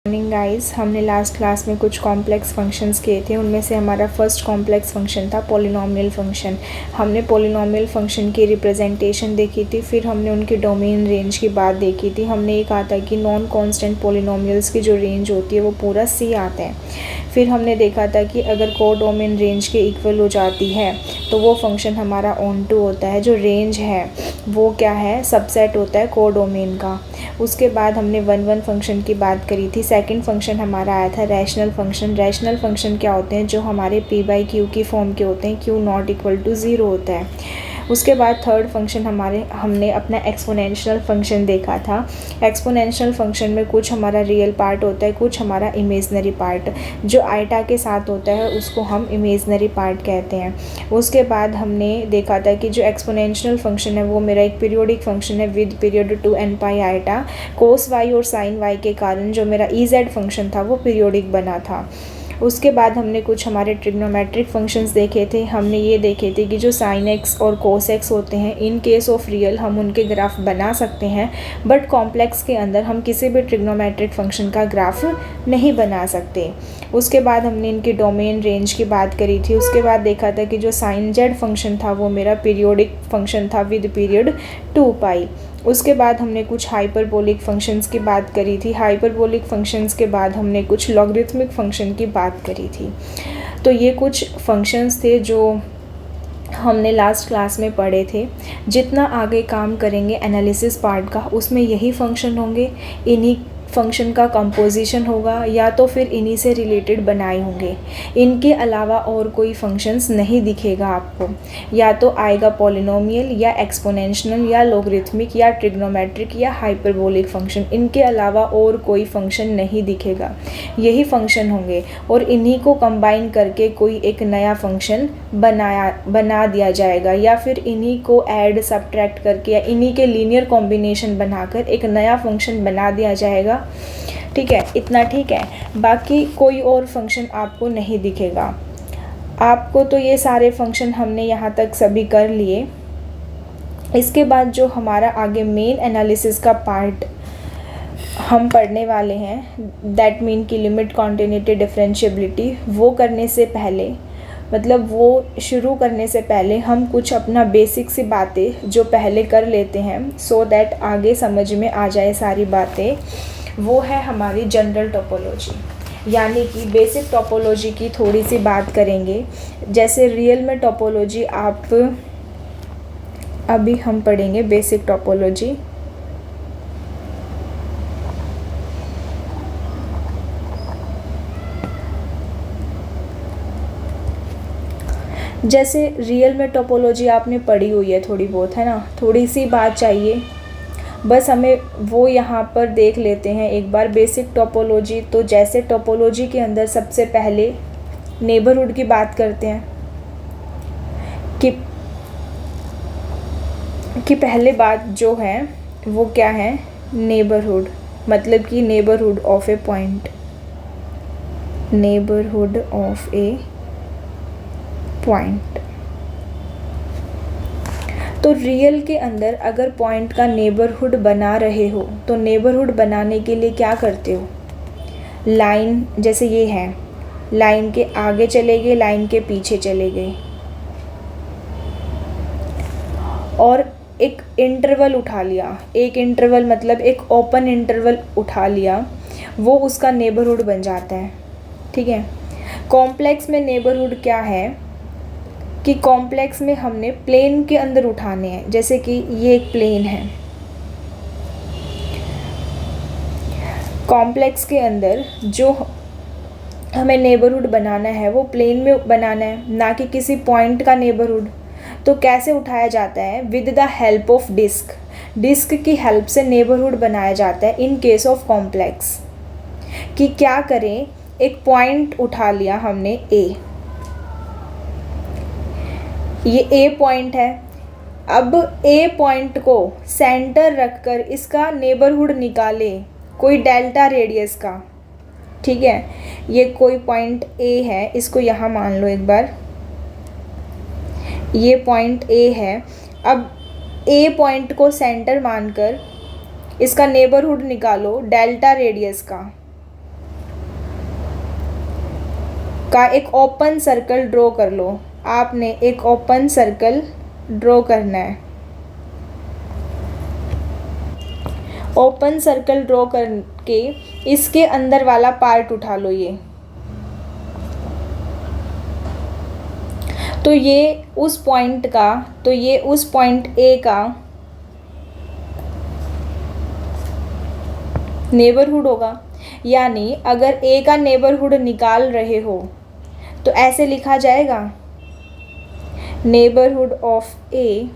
Morning guys, हमने last class में कुछ कॉम्प्लेक्स फंक्शंस किए थे। उनमें से हमारा फर्स्ट कॉम्प्लेक्स फंक्शन था पॉलिनॉमियल फंक्शन। हमने पॉलिनॉमियल फंक्शन की रिप्रेजेंटेशन देखी थी, फिर हमने उनकी डोमेन रेंज की बात देखी थी। हमने ये कहा था कि नॉन कांस्टेंट पॉलिनॉमियल्स की जो रेंज होती है वो पूरा C आता है। फिर हमने देखा था कि अगर कोडोमेन रेंज के इक्वल हो जाती है तो वो फंक्शन हमारा ऑन टू होता है। जो रेंज है वो क्या है, सबसेट होता है कोडोमेन का। उसके बाद हमने वन फंक्शन की बात करी थी। सेकंड फंक्शन हमारा आया था रैशनल फंक्शन। रैशनल फंक्शन क्या होते हैं, जो हमारे p/q की फॉर्म के होते हैं, q नॉट इक्वल टू 0 होता है। उसके बाद थर्ड फंक्शन हमने अपना एक्सपोनेंशियल फंक्शन देखा था। एक्सपोनेंशियल फंक्शन में कुछ हमारा रियल पार्ट होता है, कुछ हमारा इमेजनरी पार्ट। जो आइटा के साथ होता है उसको हम इमेजनरी पार्ट कहते हैं। उसके बाद हमने देखा था कि जो एक्सपोनेंशियल फंक्शन है वो मेरा एक पीरियोडिक फंक्शन है with period 2n pi iota. Cos y और साइन y के कारण जो मेरा ez फंक्शन था वो पीरियोडिक बना था। उसके बाद हमने कुछ हमारे ट्रिग्नोमेट्रिक फंक्शंस देखे थे। हमने ये देखे थे कि जो साइन एक्स और कोस एक्स होते हैं, इन केस ऑफ रियल हम उनके ग्राफ बना सकते हैं, बट कॉम्प्लेक्स के अंदर हम किसी भी ट्रिग्नोमेट्रिक फंक्शन का ग्राफ नहीं बना सकते। उसके बाद हमने इनकी डोमेन रेंज की बात करी थी। उसके बाद देखा था कि जो साइन जेड फंक्शन था वो मेरा पीरियोडिक फंक्शन था विद पीरियड 2 पाई। उसके बाद हमने कुछ हाइपरबोलिक फंक्शंस की बात करी थी। हाइपरबोलिक फंक्शंस के बाद हमने कुछ लॉगरिथमिक फंक्शन की बात करी थी। तो ये कुछ फंक्शंस थे जो हमने लास्ट क्लास में पढ़े थे। जितना आगे काम करेंगे एनालिसिस पार्ट का, उसमें यही फंक्शन होंगे, इन्हीं फंक्शन का कंपोजिशन होगा या तो फिर इन्हीं से रिलेटेड बनाए होंगे। इनके अलावा और कोई फंक्शंस नहीं दिखेगा आपको। या तो आएगा पॉलिनोमियल या एक्सपोनेंशियल या लॉगरिथमिक या ट्रिग्नोमेट्रिक या हाइपरबोलिक फंक्शन। इनके अलावा और कोई फंक्शन नहीं दिखेगा, यही होंगे और इन्हीं को कंबाइन करके कोई एक नया फंक्शन बना दिया जाएगा, या फिर इन्हीं को ऐड सब्ट्रैक्ट करके या इन्हीं के लीनियर कॉम्बिनेशन बनाकर एक नया फंक्शन बना दिया जाएगा। ठीक है, इतना ठीक है। बाकी कोई और फंक्शन आपको नहीं दिखेगा। आपको तो ये सारे फंक्शन हमने यहाँ तक सभी कर लिए। इसके बाद जो हमारा आगे मेन एनालिसिस का पार्ट हम पढ़ने वाले हैं, दैट मीन की लिमिट, कॉन्टिन्यूटी, डिफरेंशिएबिलिटी, वो करने से पहले, मतलब वो शुरू करने से पहले हम कुछ अपना बेसिक सी बातें जो पहले कर लेते हैं, सो दैट आगे समझ में आ जाए सारी बातें। वो है हमारी जनरल टोपोलॉजी, यानी कि बेसिक टोपोलॉजी की थोड़ी सी बात करेंगे। जैसे रियल में टोपोलॉजी अभी हम पढ़ेंगे बेसिक टोपोलॉजी। जैसे रियल में टोपोलॉजी आपने पढ़ी हुई है थोड़ी बहुत, है ना, थोड़ी सी बात चाहिए बस हमें, वो यहाँ पर देख लेते हैं एक बार बेसिक टोपोलॉजी। तो जैसे टोपोलॉजी के अंदर सबसे पहले नेबरहुड की बात करते हैं कि पहले बात जो है वो क्या है, नेबरहुड, मतलब कि neighbourhood of A point, neighbourhood of A point. तो रियल के अंदर अगर पॉइंट का नेबरहुड बना रहे हो तो नेबरहुड बनाने के लिए क्या करते हो, लाइन, जैसे ये है, लाइन के आगे चले गए, लाइन के पीछे चले गए, और एक इंटरवल उठा लिया। एक इंटरवल मतलब एक ओपन इंटरवल उठा लिया, वो उसका नेबरहुड बन जाता है। ठीक है। कॉम्प्लेक्स में नेबरहुड क्या है कि कॉम्प्लेक्स में हमने प्लेन के अंदर उठाने हैं। जैसे कि ये एक प्लेन है, कॉम्प्लेक्स के अंदर जो हमें नेबरहुड बनाना है वो प्लेन में बनाना है, ना कि किसी पॉइंट का नेबरहुड। तो कैसे उठाया जाता है, with the help of disc. Disc की हेल्प से नेबरहुड बनाया जाता है इन केस ऑफ कॉम्प्लेक्स। कि क्या करें, एक पॉइंट उठा लिया हमने ए, ये ए पॉइंट है। अब ए पॉइंट को सेंटर रखकर इसका नेबरहुड निकाले कोई डेल्टा रेडियस का। ठीक है, ये कोई पॉइंट ए है, इसको यहाँ मान लो एक बार, ये पॉइंट ए है। अब ए पॉइंट को सेंटर मानकर इसका नेबरहुड निकालो डेल्टा रेडियस का। का एक ओपन सर्कल ड्रॉ कर लो। आपने एक ओपन सर्कल ड्रॉ करना है। ओपन सर्कल ड्रॉ करके इसके अंदर वाला पार्ट उठा लो ये। तो ये उस पॉइंट ए का नेबरहुड होगा। यानी अगर ए का नेबरहुड निकाल रहे हो तो ऐसे लिखा जाएगा, neighbourhood of a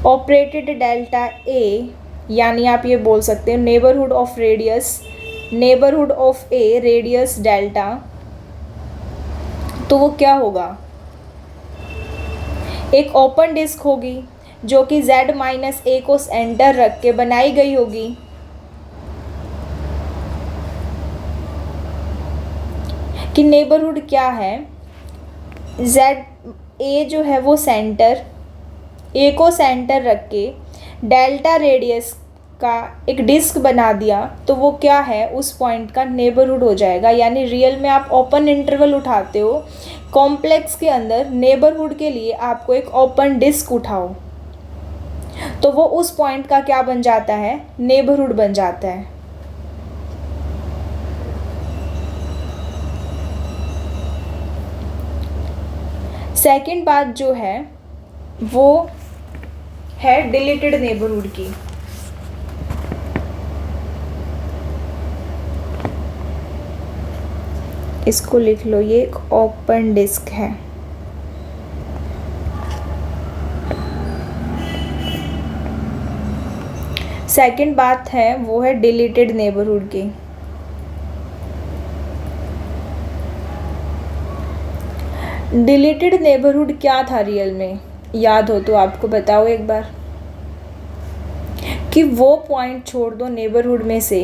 operated delta a, यानी आप ये बोल सकते हो neighbourhood of a radius delta. तो वो क्या होगा, एक ओपन डिस्क होगी जो कि z माइनस ए को सेंटर रख के बनाई गई होगी। कि नेबरहुड क्या है, z ए जो है वो सेंटर, ए को सेंटर रख के डेल्टा रेडियस का एक डिस्क बना दिया, तो वो क्या है, उस पॉइंट का नेबरहुड हो जाएगा। यानी रियल में आप ओपन इंटरवल उठाते हो, कॉम्प्लेक्स के अंदर नेबरहुड के लिए आपको एक ओपन डिस्क उठाओ, तो वो उस पॉइंट का क्या बन जाता है, नेबरहुड बन जाता है। सेकंड बात जो है वो है डिलीटेड नेबरहुड की। इसको लिख लो, ये एक ओपन डिस्क है। सेकंड बात है वो है डिलीटेड नेबरहुड की। डिलीटेड नेबरहुड क्या था रियल में, याद हो तो आपको बताओ एक बार, कि वो पॉइंट छोड़ दो नेबरहुड में से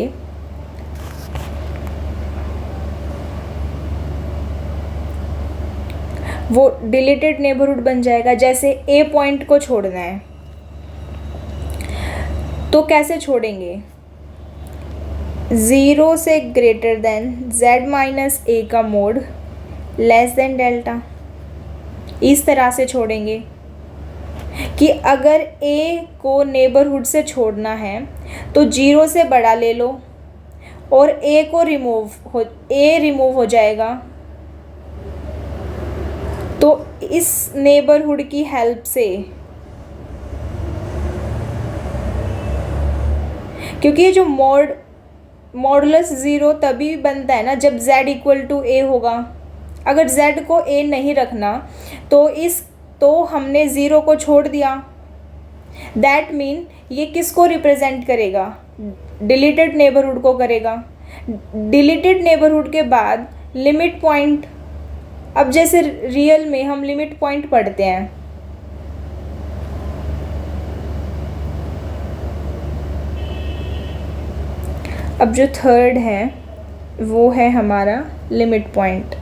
वो डिलीटेड नेबरहुड बन जाएगा। जैसे ए पॉइंट को छोड़ना है तो कैसे छोड़ेंगे, 0 से ग्रेटर देन z माइनस ए का मोड लेस देन डेल्टा, इस तरह से छोड़ेंगे। कि अगर a को नेबरहुड से छोड़ना है तो 0 से बड़ा ले लो और a रिमूव हो जाएगा। तो इस नेबरहुड की हेल्प से, क्योंकि ये जो मॉडुलस 0 तभी बनता है ना जब z इक्वल टू a होगा। अगर z को a नहीं रखना तो हमने 0 को छोड़ दिया। दैट मीन ये किसको रिप्रेजेंट करेगा, डिलीटेड नेबरहुड को करेगा। डिलीटेड नेबरहुड के बाद लिमिट पॉइंट, अब जैसे रियल में हम लिमिट पॉइंट पढ़ते हैं, अब जो थर्ड है वो है हमारा लिमिट पॉइंट।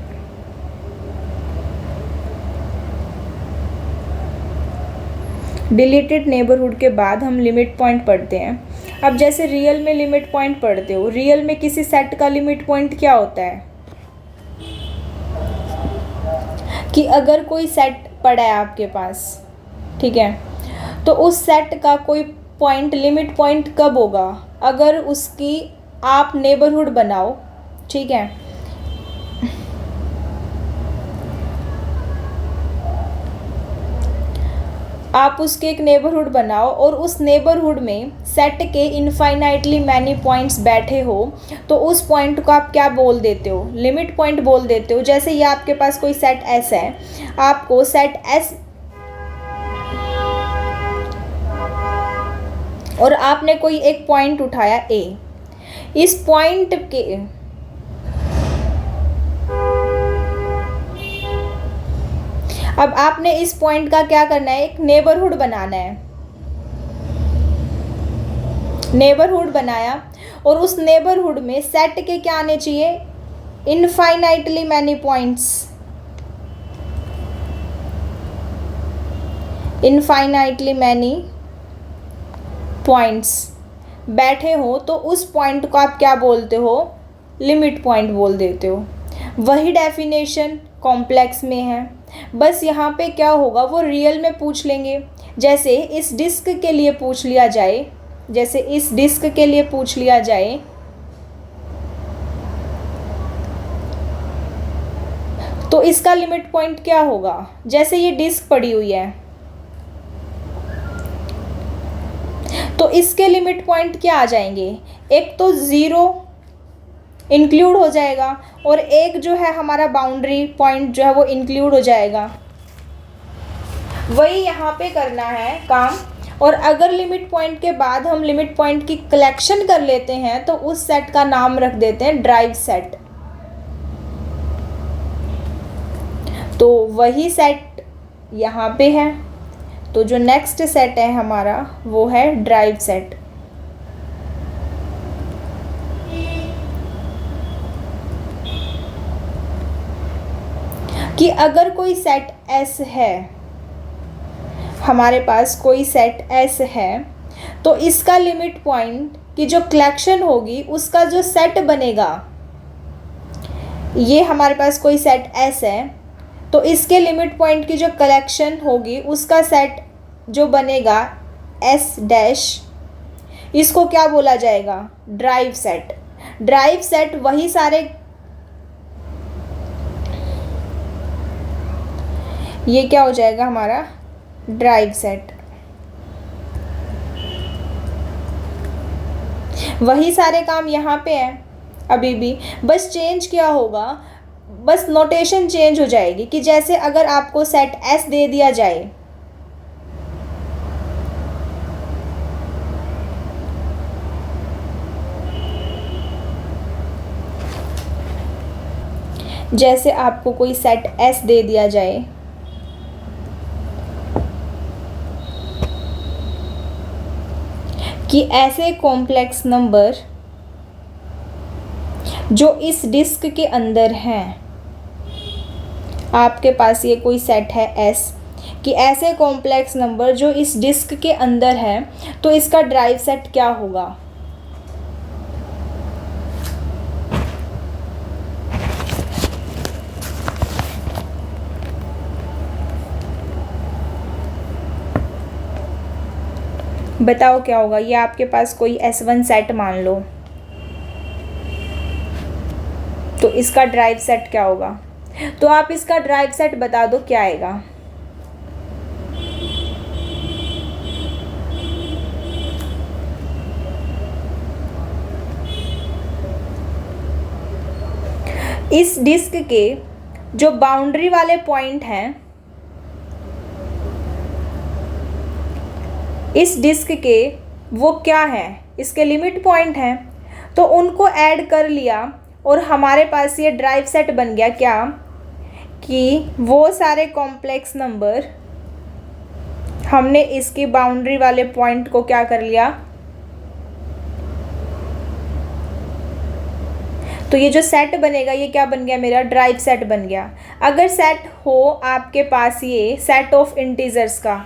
डिलीटेड नेबरहुड के बाद हम लिमिट पॉइंट पढ़ते हैं। अब जैसे रियल में लिमिट पॉइंट पढ़ते हो, रियल में किसी सेट का लिमिट पॉइंट क्या होता है, कि अगर कोई सेट पड़ा है आपके पास, ठीक है, तो उस सेट का कोई पॉइंट लिमिट पॉइंट कब होगा, अगर उसकी आप नेबरहुड बनाओ, ठीक है, आप उसके एक नेबरहुड बनाओ और उस नेबरहुड में सेट के इनफाइनाइटली मैनी पॉइंट्स बैठे हो, तो उस पॉइंट को आप क्या बोल देते हो, लिमिट पॉइंट बोल देते हो। जैसे ये आपके पास कोई सेट S है, आपको सेट S और आपने कोई एक पॉइंट उठाया A, इस पॉइंट के अब आपने इस पॉइंट का क्या करना है, एक नेबरहुड बनाना है। नेबरहुड बनाया और उस नेबरहुड में सेट के क्या आने चाहिए, infinitely many points, infinitely many points बैठे हो, तो उस पॉइंट को आप क्या बोलते हो, लिमिट पॉइंट बोल देते हो। वही डेफिनेशन कॉम्प्लेक्स में है, बस यहाँ पे क्या होगा वो रियल में पूछ लेंगे। जैसे इस डिस्क के लिए पूछ लिया जाए, जैसे इस डिस्क के लिए पूछ लिया जाए तो इसका लिमिट पॉइंट क्या होगा। जैसे ये डिस्क पड़ी हुई है तो इसके लिमिट पॉइंट क्या आ जाएंगे, एक तो ज़ीरो इंक्लूड हो जाएगा और एक जो है हमारा बाउंड्री पॉइंट जो है वो इंक्लूड हो जाएगा। वही यहाँ पे करना है काम। और अगर लिमिट पॉइंट के बाद हम लिमिट पॉइंट की कलेक्शन कर लेते हैं तो उस सेट का नाम रख देते हैं ड्राइव सेट। तो वही सेट यहाँ पे है, तो जो नेक्स्ट सेट है हमारा वो है ड्राइव सेट। कि अगर कोई सेट S है, हमारे पास कोई सेट S है, तो इसका लिमिट पॉइंट की जो कलेक्शन होगी उसका जो सेट बनेगा, ये हमारे पास कोई सेट S है तो इसके लिमिट पॉइंट की जो कलेक्शन होगी उसका सेट जो बनेगा S डैश, इसको क्या बोला जाएगा, ड्राइव सेट। ड्राइव सेट वही सारे, ये क्या हो जाएगा हमारा ड्राइव सेट। वही सारे काम यहाँ पे हैं अभी भी, बस चेंज क्या होगा, बस नोटेशन चेंज हो जाएगी। कि जैसे अगर आपको सेट S दे दिया जाए जैसे आपको कोई सेट S दे दिया जाए कि ऐसे कॉम्प्लेक्स नंबर जो इस डिस्क के अंदर हैं, आपके पास ये कोई सेट है S, कि ऐसे कॉम्प्लेक्स नंबर जो इस डिस्क के अंदर है तो इसका ड्राइव सेट क्या होगा। बताओ क्या होगा। ये आपके पास कोई S1 सेट मान लो, तो इसका ड्राइव सेट क्या होगा। तो आप इसका ड्राइव सेट बता दो क्या आएगा। इस डिस्क के जो बाउंड्री वाले पॉइंट हैं, इस डिस्क के वो क्या हैं, इसके लिमिट पॉइंट हैं, तो उनको ऐड कर लिया और हमारे पास ये ड्राइव सेट बन गया क्या, कि वो सारे कॉम्प्लेक्स नंबर हमने इसकी बाउंड्री वाले पॉइंट को क्या कर लिया, तो ये जो सेट बनेगा ये क्या बन गया, मेरा ड्राइव सेट बन गया। अगर सेट हो आपके पास ये सेट ऑफ इंटीजर्स का,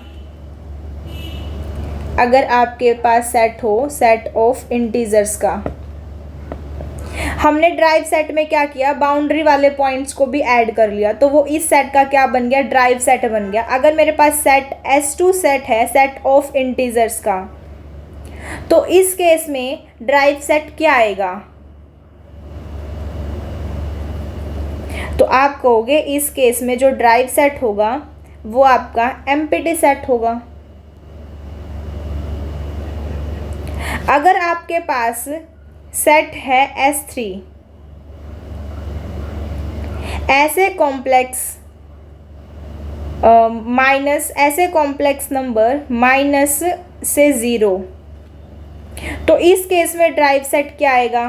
अगर आपके पास सेट हो सेट ऑफ इंटीजर्स का, हमने ड्राइव सेट में क्या किया, बाउंड्री वाले पॉइंट्स को भी ऐड कर लिया, तो वो इस सेट का क्या बन गया, ड्राइव सेट बन गया। अगर मेरे पास सेट S2 सेट है सेट ऑफ इंटीजर्स का, तो इस केस में ड्राइव सेट क्या आएगा, तो आप कहोगे इस केस में जो ड्राइव सेट होगा वो आपका एम्प्टी सेट होगा। अगर आपके पास सेट है S3, ऐसे कॉम्प्लेक्स ऐसे कॉम्प्लेक्स नंबर माइनस से 0, तो इस केस में ड्राइव सेट क्या आएगा,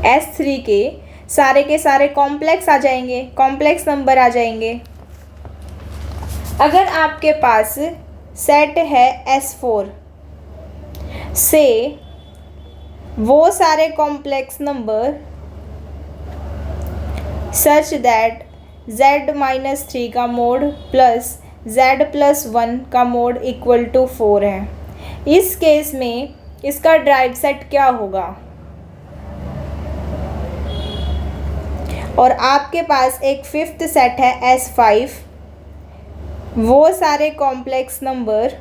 S3 के सारे कॉम्प्लेक्स आ जाएंगे, कॉम्प्लेक्स नंबर आ जाएंगे। अगर आपके पास सेट है S4 से वो सारे complex number such that Z-3 का मोड प्लस Z+1 का मोड इक्वल टू 4 है, इस केस में इसका ड्राइव सेट क्या होगा, और आपके पास एक फिफ्थ सेट है S5, वो सारे complex number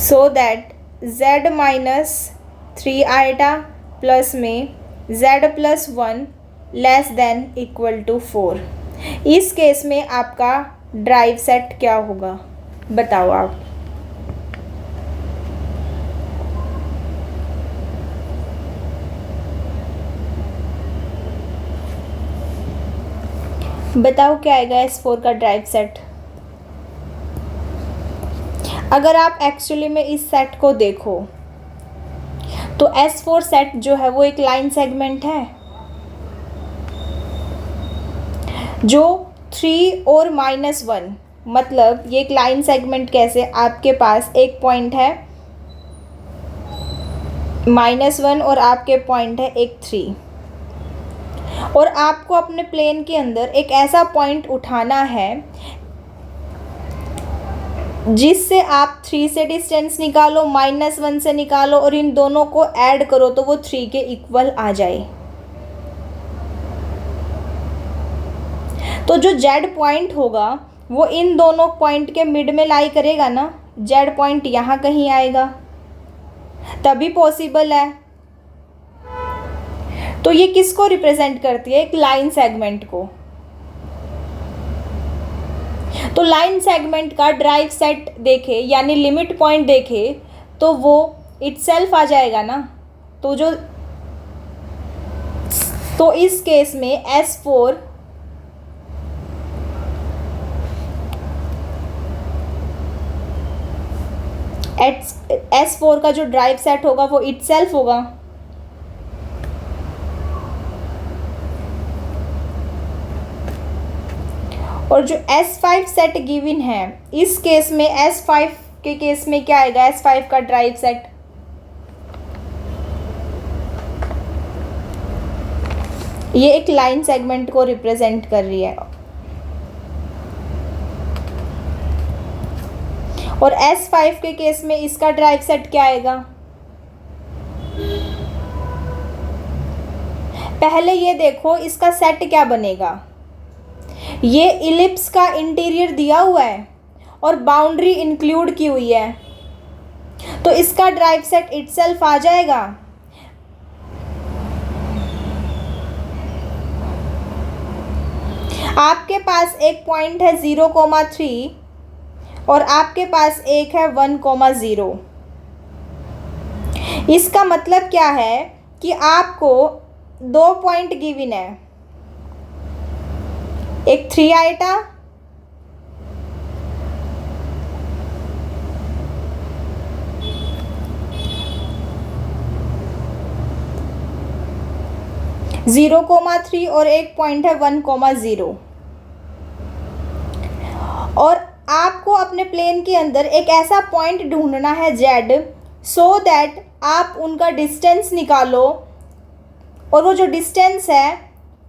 so that z minus 3 iota plus में z plus 1 less than equal to 4। इस केस में आपका ड्राइव सेट क्या होगा, बताओ आप। बताओ क्या आएगा S4 का ड्राइव सेट। अगर आप एक्चुअली में इस सेट को देखो तो S4 सेट जो है वो एक लाइन सेगमेंट है जो 3 और -1, मतलब ये एक लाइन सेगमेंट कैसे, आपके पास एक पॉइंट है -1 और आपके पॉइंट है एक 3, और आपको अपने प्लेन के अंदर एक ऐसा पॉइंट उठाना है जिससे आप 3 से डिस्टेंस निकालो, -1 से निकालो और इन दोनों को ऐड करो तो वो 3 के इक्वल आ जाए। तो जो Z पॉइंट होगा वो इन दोनों पॉइंट के मिड में लाई करेगा ना, Z पॉइंट यहाँ कहीं आएगा, तभी पॉसिबल है। तो ये किसको रिप्रेजेंट करती है, एक लाइन सेगमेंट को। तो लाइन सेगमेंट का ड्राइव सेट देखे यानी लिमिट पॉइंट देखे तो वो इटसेल्फ आ जाएगा ना। तो इस केस में S4 का जो ड्राइव सेट होगा वो इटसेल्फ होगा। और जो S5 सेट गिवन है इस केस में S5 के केस में क्या आएगा, S5 का ड्राइव सेट ये एक लाइन सेगमेंट को रिप्रेजेंट कर रही है। और S5 के केस में इसका ड्राइव सेट क्या आएगा, पहले ये देखो इसका सेट क्या बनेगा। ये इलिप्स का इंटीरियर दिया हुआ है और बाउंड्री इंक्लूड की हुई है, तो इसका ड्राइव सेट इटसेल्फ आ जाएगा। आपके पास एक पॉइंट है 0,3 और आपके पास एक है 1,0। इसका मतलब क्या है कि आपको 2 पॉइंट गिवन है, एक 3 आइटा (0,3) और एक पॉइंट है 1,0। और आपको अपने प्लेन के अंदर एक ऐसा पॉइंट ढूंढना है Z, सो दैट आप उनका डिस्टेंस निकालो और वो जो डिस्टेंस है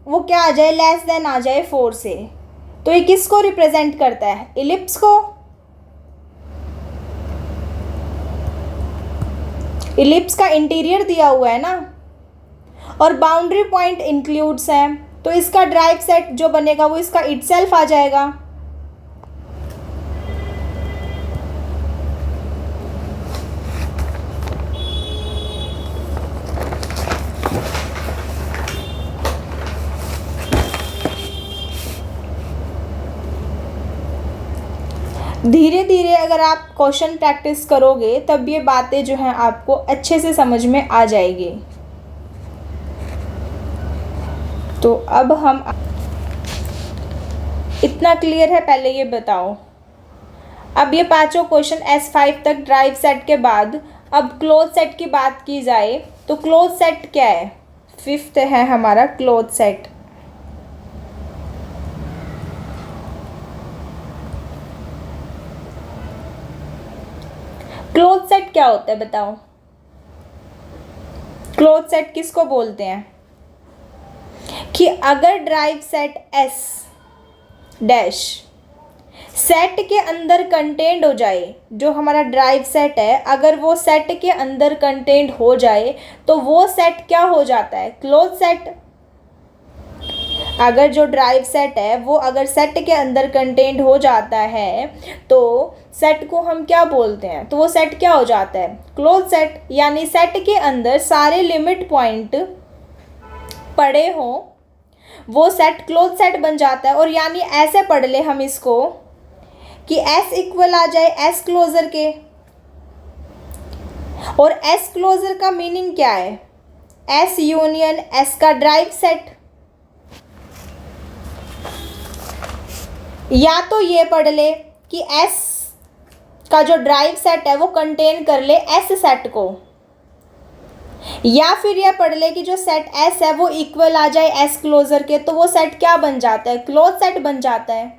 वो क्या आ जाए, लेस देन आ जाए 4 से। तो ये किसको रिप्रेजेंट करता है, इलिप्स को। इलिप्स का इंटीरियर दिया हुआ है ना और बाउंड्री पॉइंट इंक्लूड्स है, तो इसका ड्राइव सेट जो बनेगा वो इसका इटसेल्फ आ जाएगा। धीरे धीरे अगर आप क्वेश्चन प्रैक्टिस करोगे तब ये बातें जो हैं आपको अच्छे से समझ में आ जाएगी। तो अब हम इतना क्लियर है, पहले ये बताओ। अब ये पांचों क्वेश्चन S5 तक ड्राइव सेट के बाद अब क्लोज सेट की बात की जाए तो क्लोज सेट क्या है, फिफ्थ है हमारा क्लोज सेट। क्लोज सेट क्या होता है बताओ, क्लोज सेट किसको बोलते हैं कि अगर drive set S dash set के अंदर कंटेंट हो जाए, जो हमारा ड्राइव सेट है अगर वो सेट के अंदर कंटेंट हो जाए तो वो सेट क्या हो जाता है, क्लोज सेट। अगर जो ड्राइव सेट है वो अगर सेट के अंदर कंटेंट हो जाता है तो सेट को हम क्या बोलते हैं, तो वो सेट क्या हो जाता है, क्लोज सेट। यानी सेट के अंदर सारे लिमिट पॉइंट पड़े हों, वो सेट क्लोज सेट बन जाता है। और यानी ऐसे पढ़ ले हम इसको कि S इक्वल आ जाए S क्लोजर के। और S क्लोजर का मीनिंग क्या है, S यूनियन S का ड्राइव सेट। या तो ये पढ़ ले कि S का जो ड्राइव सेट है वो कंटेन कर ले S सेट को, या फिर ये पढ़ ले कि जो सेट S है वो इक्वल आ जाए S क्लोजर के, तो वो सेट क्या बन जाता है, क्लोज सेट बन जाता है।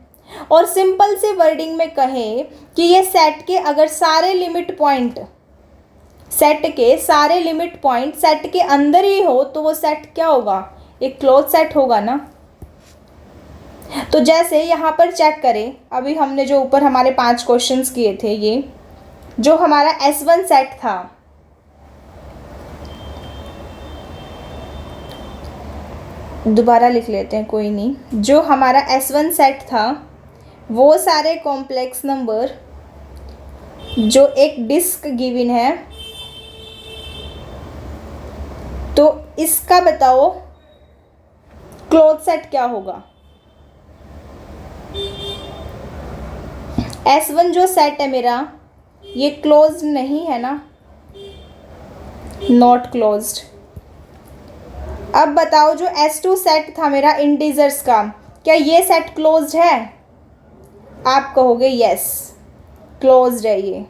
और सिंपल सी वर्डिंग में कहें कि ये सेट के अगर सारे लिमिट पॉइंट, सेट के सारे लिमिट पॉइंट सेट के अंदर ही हो तो वो सेट क्या होगा, एक क्लोज सेट होगा ना। तो जैसे यहाँ पर चेक करें, अभी हमने जो ऊपर हमारे 5 क्वेश्चंस किए थे, ये जो हमारा S1 सेट था, दोबारा लिख लेते हैं कोई नहीं, जो हमारा S1 सेट था वो सारे कॉम्प्लेक्स नंबर जो एक डिस्क गिवन है, तो इसका बताओ क्लोज सेट क्या होगा। S1 जो सेट है मेरा ये क्लोज्ड नहीं है ना, नॉट क्लोज्ड। अब बताओ जो S2 सेट था मेरा इंटीजर्स का, क्या ये सेट क्लोज्ड है, आप कहोगे यस क्लोज्ड है ये।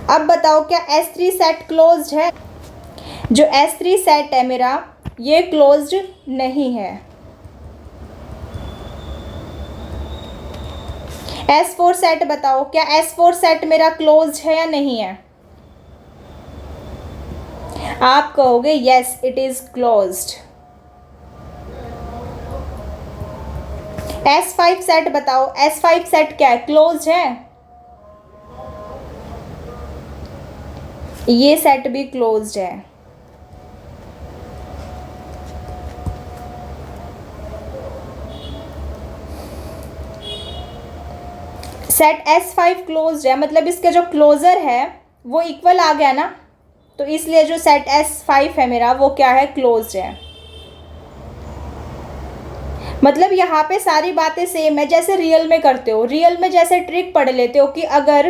अब बताओ क्या S3 सेट क्लोज्ड है, जो S3 सेट है मेरा ये क्लोज्ड नहीं है। S4 सेट बताओ क्या S4 सेट मेरा क्लोज्ड है या नहीं है, आप कहोगे yes it is closed. S5 set बताओ, S5 सेट क्या है, क्लोज्ड है, ये सेट भी क्लोज्ड है। सेट S5 क्लोज्ड है, मतलब इसके जो क्लोजर है वो इक्वल आ गया ना, तो इसलिए जो सेट S5 है मेरा वो क्या है, क्लोज्ड है। मतलब यहाँ पे सारी बातें सेम है जैसे रियल में करते हो। रियल में जैसे ट्रिक पढ़ लेते हो कि अगर,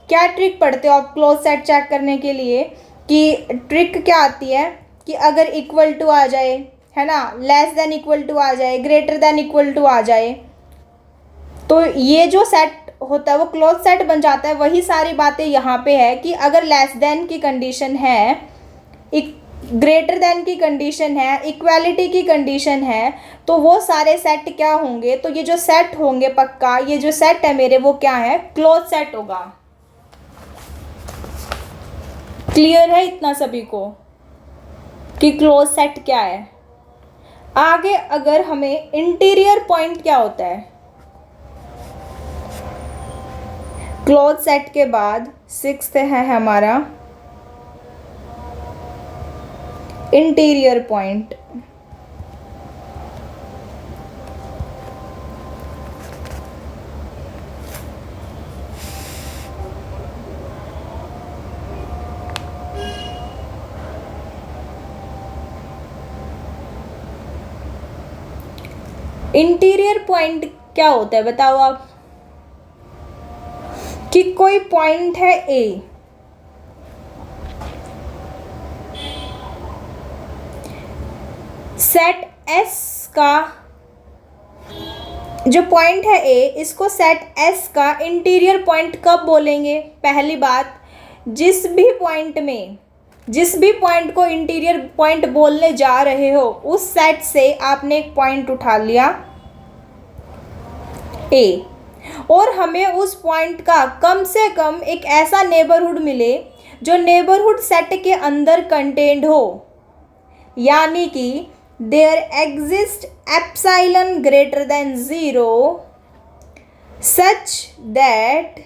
क्या ट्रिक पढ़ते हो आप क्लोज सेट चेक करने के लिए, कि ट्रिक क्या आती है कि अगर इक्वल टू आ जाए, है ना, लेस देन इक्वल टू आ जाए, ग्रेटर देन इक्वल टू आ जाए, तो ये जो सेट होता है वो क्लोज सेट बन जाता है। वही सारी बातें यहाँ पे है कि अगर लेस देन की कंडीशन है, ग्रेटर देन की कंडीशन है, इक्वालिटी की कंडीशन है, तो वो सारे सेट क्या होंगे, तो ये जो सेट होंगे पक्का, ये जो सेट है मेरे वो क्या है, क्लोज सेट होगा। क्लियर है इतना सभी को कि क्लोज सेट क्या है। आगे अगर हमें इंटीरियर पॉइंट क्या होता है, क्लोज सेट के बाद 6th है हमारा इंटीरियर पॉइंट। इंटीरियर पॉइंट क्या होता है बताओ आप, कि कोई पॉइंट है A, सेट S का जो पॉइंट है A, इसको सेट S का इंटीरियर पॉइंट कब बोलेंगे। पहली बात, जिस भी पॉइंट को इंटीरियर पॉइंट बोलने जा रहे हो उस सेट से आपने एक पॉइंट उठा लिया A, और हमें उस पॉइंट का कम से कम एक ऐसा नेबरहुड मिले जो नेबरहुड सेट के अंदर कंटेन्ड हो, यानी कि there exist epsilon greater than 0 such that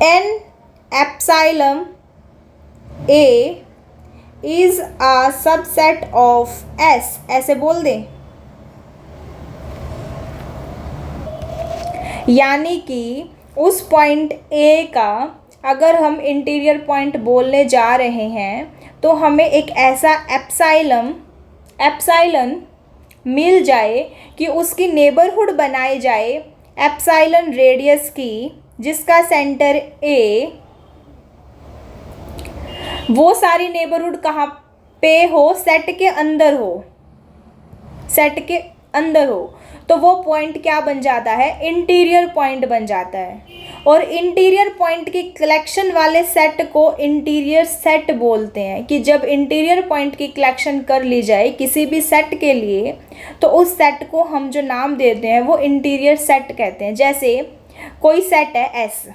n epsilon a is a subset of S, ऐसे बोल दें। यानी कि उस पॉइंट ए का अगर हम इंटीरियर पॉइंट बोलने जा रहे हैं तो हमें एक ऐसा एप्सिलॉन मिल जाए कि उसकी नेबरहुड बनाई जाए एप्सिलॉन रेडियस की, जिसका सेंटर ए, वो सारी नेबरहुड कहाँ पे हो, सेट के अंदर हो, सेट के अंदर हो, तो वो पॉइंट क्या बन जाता है, इंटीरियर पॉइंट बन जाता है। और इंटीरियर पॉइंट की कलेक्शन वाले सेट को इंटीरियर सेट बोलते हैं। कि जब इंटीरियर पॉइंट की कलेक्शन कर ली जाए किसी भी सेट के लिए तो उस सेट को हम जो नाम देते हैं वो इंटीरियर सेट कहते हैं। जैसे कोई सेट है एस,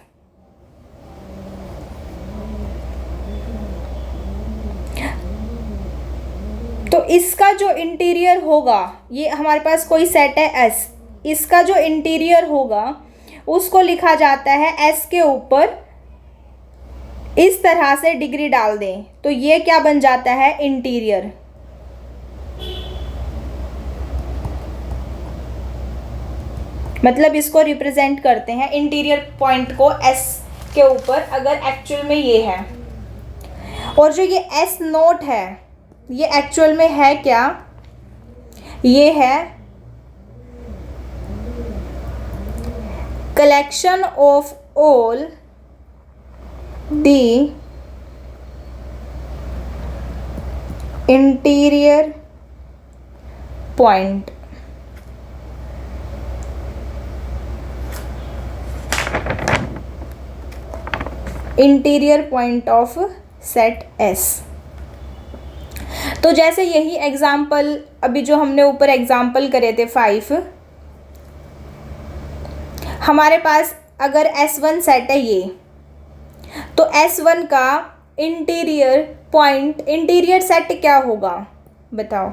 तो इसका जो इंटीरियर होगा, ये हमारे पास कोई सेट है एस, इसका जो इंटीरियर होगा उसको लिखा जाता है एस के ऊपर इस तरह से डिग्री डाल दें तो ये क्या बन जाता है, इंटीरियर। मतलब इसको रिप्रेजेंट करते हैं इंटीरियर पॉइंट को एस के ऊपर अगर एक्चुअल में ये है। और जो ये एस नोट है ये एक्चुअल में है क्या, ये है collection of all the interior point, interior point of set S. तो जैसे यही एग्जाम्पल अभी जो हमने ऊपर एग्जाम्पल करे थे 5, हमारे पास अगर S1 सेट है ये, तो S1 का इंटीरियर पॉइंट, इंटीरियर सेट क्या होगा बताओ।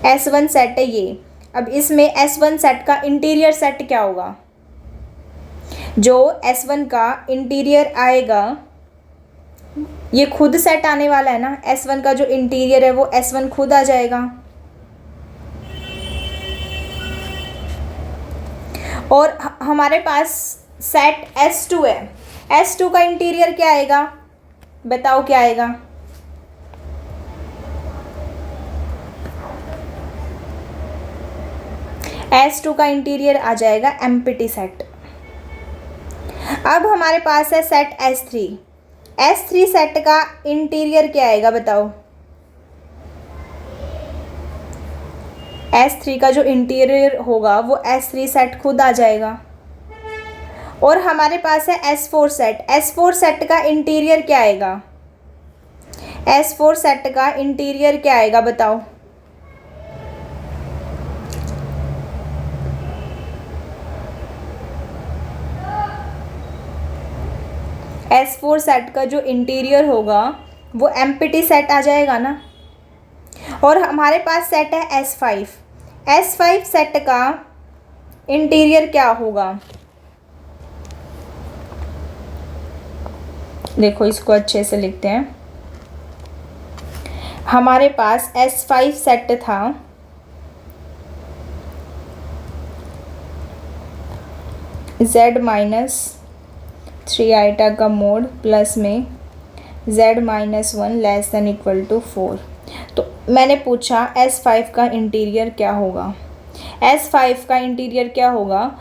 S1 सेट है ये, अब इसमें S1 सेट का इंटीरियर सेट क्या होगा, जो S1 का इंटीरियर आएगा ये खुद सेट आने वाला है ना, S1 का जो इंटीरियर है वो S1 खुद आ जाएगा। और हमारे पास सेट S2 है, S2 का इंटीरियर क्या आएगा बताओ, क्या आएगा, S2 का इंटीरियर आ जाएगा एम्प्टी सेट। अब हमारे पास है सेट S3, S3 सेट का इंटीरियर क्या आएगा बताओ, S3 का जो इंटीरियर होगा वो S3 सेट खुद आ जाएगा। और हमारे पास है S4 सेट, S4 सेट का इंटीरियर क्या आएगा, S4 सेट का इंटीरियर क्या आएगा बताओ, S4 सेट का जो इंटीरियर होगा वो एम्प्टी सेट आ जाएगा ना। और हमारे पास सेट है S5, S5 सेट का इंटीरियर क्या होगा, देखो इसको अच्छे से लिखते हैं। हमारे पास S5 सेट था, Z-3 आइटा का मोड प्लस में Z-1 less than equal to 4। तो मैंने पूछा S5 का इंटीरियर क्या होगा, S5 का इंटीरियर क्या होगा,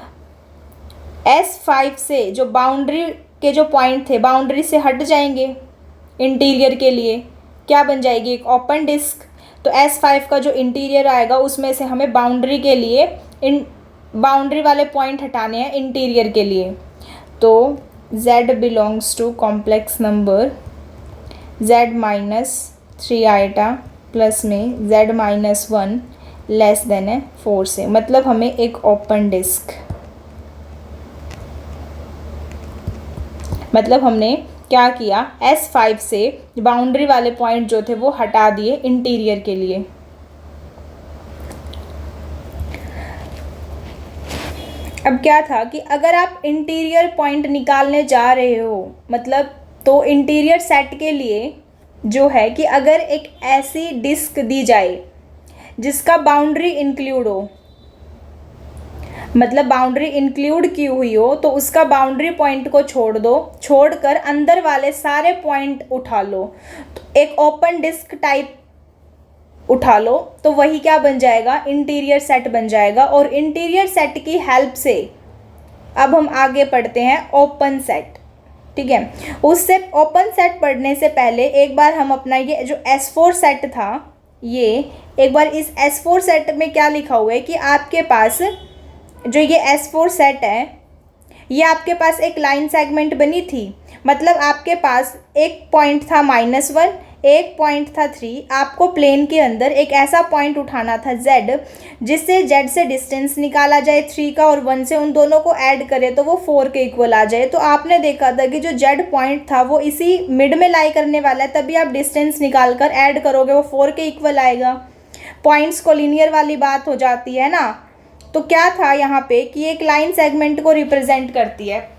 S5 से जो बाउंड्री के जो पॉइंट थे बाउंड्री से हट जाएंगे इंटीरियर के लिए, क्या बन जाएगी, एक ओपन डिस्क। तो S5 का जो इंटीरियर आएगा उसमें से हमें बाउंड्री के लिए बाउंड्री वाले पॉइंट हटाने हैं इंटीरियर के लिए। तो Z belongs to complex number Z-3 iota plus में Z-1 लेस देन है 4 से, मतलब हमें एक ओपन डिस्क, मतलब हमने क्या किया, S5 से बाउंड्री वाले पॉइंट जो थे वो हटा दिए इंटीरियर के लिए। अब क्या था कि अगर आप इंटीरियर पॉइंट निकालने जा रहे हो, मतलब तो इंटीरियर सेट के लिए जो है कि अगर एक ऐसी डिस्क दी जाए जिसका बाउंड्री इंक्लूड हो, मतलब बाउंड्री इंक्लूड की हुई हो, तो उसका बाउंड्री पॉइंट को छोड़ दो, छोड़कर अंदर वाले सारे पॉइंट उठा लो, तो एक ओपन डिस्क टाइप उठा लो, तो वही क्या बन जाएगा, इंटीरियर सेट बन जाएगा। और इंटीरियर सेट की हेल्प से अब हम आगे पढ़ते हैं ओपन सेट। ठीक है, उससे ओपन सेट पढ़ने से पहले एक बार हम अपना ये जो S4 सेट था, ये एक बार इस S4 सेट में क्या लिखा हुआ है कि आपके पास जो ये S4 सेट है, ये आपके पास एक लाइन सेगमेंट बनी थी, मतलब आपके पास एक पॉइंट था -1, एक पॉइंट था 3। आपको प्लेन के अंदर एक ऐसा पॉइंट उठाना था Z, जिससे Z से डिस्टेंस निकाला जाए 3 का, और 1 से उन दोनों को ऐड करें तो वो 4 के इक्वल आ जाए। तो आपने देखा था कि जो Z पॉइंट था वो इसी मिड में लाई करने वाला है, तभी आप डिस्टेंस निकाल कर ऐड करोगे, वो 4 के इक्वल आएगा। पॉइंट्स को लीनियर वाली बात हो जाती है ना। तो क्या था यहाँ पे कि एक लाइन सेगमेंट को रिप्रेजेंट करती है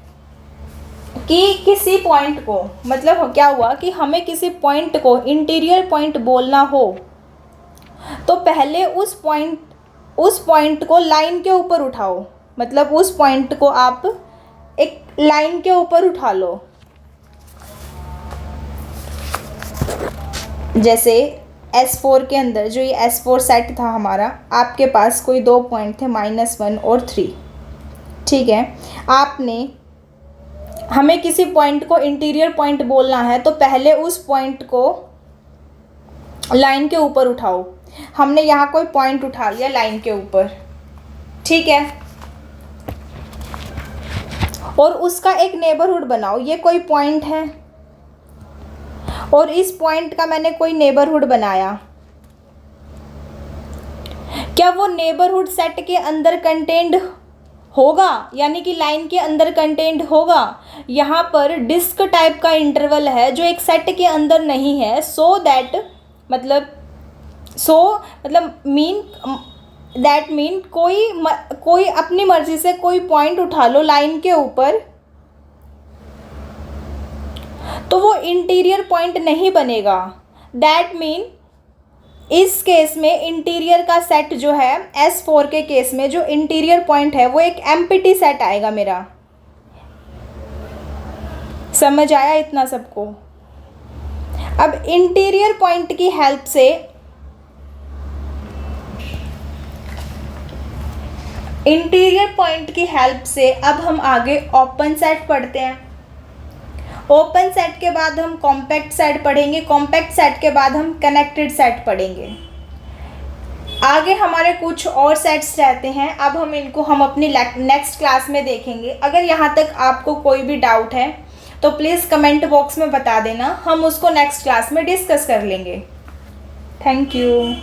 कि किसी पॉइंट को, मतलब क्या हुआ कि हमें किसी पॉइंट को इंटीरियर पॉइंट बोलना हो तो पहले उस पॉइंट को लाइन के ऊपर उठाओ, मतलब उस पॉइंट को आप एक लाइन के ऊपर उठा लो। जैसे S4 के अंदर जो ये S4 सेट था हमारा, आपके पास कोई 2 पॉइंट थे -1 और 3। ठीक है, हमें किसी पॉइंट को इंटीरियर पॉइंट बोलना है तो पहले उस पॉइंट को लाइन के ऊपर उठाओ। हमने यहाँ कोई पॉइंट उठा लिया लाइन के ऊपर, ठीक है, और उसका एक नेबरहुड बनाओ। ये कोई पॉइंट है और इस पॉइंट का मैंने कोई नेबरहुड बनाया। क्या वो नेबरहुड सेट के अंदर कंटेंड होगा, यानी कि लाइन के अंदर कंटेंट होगा? यहाँ पर डिस्क टाइप का इंटरवल है जो एक सेट के अंदर नहीं है। दैट मीन कोई अपनी मर्जी से कोई पॉइंट उठा लो लाइन के ऊपर, तो वो इंटीरियर पॉइंट नहीं बनेगा। दैट मीन इस केस में इंटीरियर का सेट जो है, S4 के केस में जो इंटीरियर पॉइंट है वो एक एम्प्टी सेट आएगा मेरा। समझ आया इतना सबको? अब इंटीरियर पॉइंट की हेल्प से अब हम आगे ओपन सेट पढ़ते हैं। ओपन सेट के बाद हम कॉम्पैक्ट सेट पढ़ेंगे, कॉम्पैक्ट सेट के बाद हम कनेक्टेड सेट पढ़ेंगे। आगे हमारे कुछ और सेट्स रहते हैं, अब हम अपनी नेक्स्ट क्लास में देखेंगे। अगर यहाँ तक आपको कोई भी डाउट है तो प्लीज़ कमेंट बॉक्स में बता देना, हम उसको नेक्स्ट क्लास में डिस्कस कर लेंगे। Thank you.